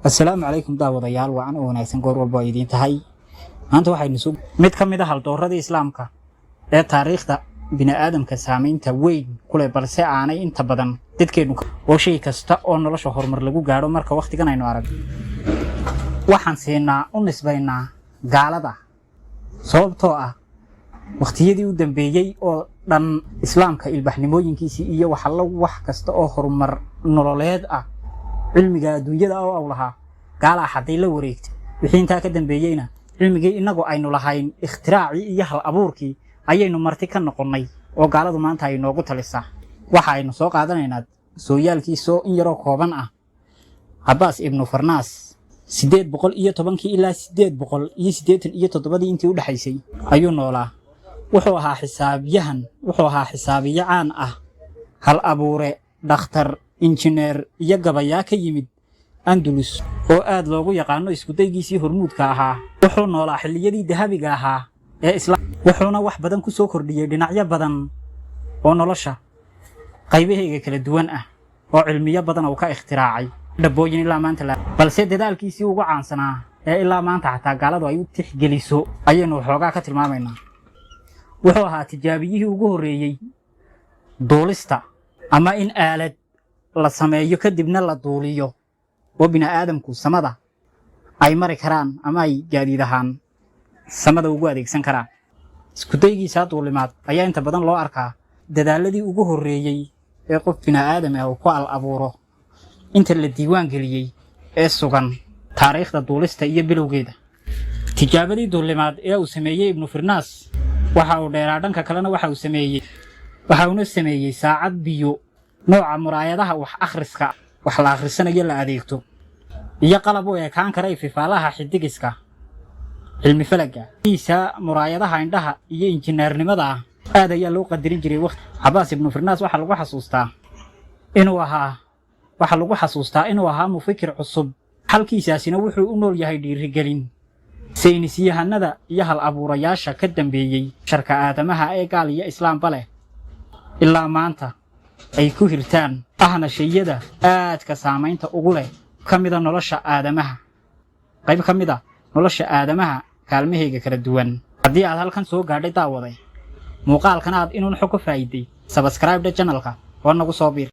السلام عليكم daawadayaal waan u wanaagsan goor walba idin tahay maanta waxaynu soo mid kamid ah haldoorada islaamka ee taariikhda bini'aadamka saameynta weyn ku leh balse aanay inta badan dadkeenu oo shay kasta oo nolosha horumar lagu gaaro marka waqtigan aynu arag waxaan siinaa u nisbaynaa gaalada sababtoo ah waqtiyadii u dambeeyay oo dhan islaamka ilbaxnimooyinkiisa iyo wax kasta oo horumar nololeed ah cilmiga adduunyada oo awlaha gaala haday la wareegtay wixii inta ka dambeeyayna cilmigii inagu aynu lahayn ikhtiraacii iyo hal abuurkii ayaynu marti ka noqonnay oo gaaladu maanta ay noogu talisaa waxa aynu soo qaadanaynaa sooyaalkiisa in yaro kooban ah Abbas ibn Farnas 810 ilaa 887 intii u dhaxaysay ayuu noolaa wuxuu ahaa xisaabiye caan ah hal abuure dhakhtar injineer iyo gabayaa ka yimid Andalus oo aad loogu yaqaano isku daygiisii hormuudka ahaa wuxuu noolaa xilliyadii dahabiga ahaa ee islaam wuxuuna wax badan ku soo kordhiyay dhinacyo badan oo nolosha qaybaheega kala duwan ah oo cilmiyo badan oo ka ikhtiraacay dabooyin ilaa maanta balse dadaalkiisii ugu caansanaa ee ilaa maanta xataa gaaladu ay u tixgeliso ayaynu xoogaa ka tilmaamaynaa wuxuu ahaa tijaabiyihii ugu horeeyay duulista ama in aalad la sameeyo kadibna la duuliyo oo bini'aadamku samada ay mari karaan ama ay gaadiidahaan samada ugu adeegsan karaan isku daygiisa duulimaad ayaa inta badan loo arkaa dadaaladii ugu horeeyay ee qof bini'aadam ah oo ku abuuro inta la diiwaan geliyay ee sugan taariikhda duulista iyo bilowgeeda tijaabadii duulimaad ee uu sameeyay ibn Farnas waxa uu dheeraa dhanka kalena waxa uu sameeyay saacad biyo nooca muraayadaha wax akhriska wax la akhrisanayo la adeegto iyo qalab oo ekaan kara ififaalaha xidigiska cilmi falaga isa muraayadaha indhaha iyo injineernimada aad ayaa loo qadirin jiray waqti Abbas ibn Farnas waxa lagu xasuustaa inuu ahaa mufikir cusub halkiisaasina wuxuu u nool yahay dhiirigelin saynisyahanada iyo hal abuurayaasha ka dambeeyay sharka aadamaha ee gaal iyo islaamba leh ilaa maanta ay ku hirtaan ahna shayada aadka saameynta ugu leh kamida nolosha aadamaha qayb kamida nolosha aadamaha kaalmaheega kala duwan haddii aad halkan soo gaadhay daawaday muuqaalkan aad inuu xog ka faa'iiday subscribe channelka oo nagu soo biir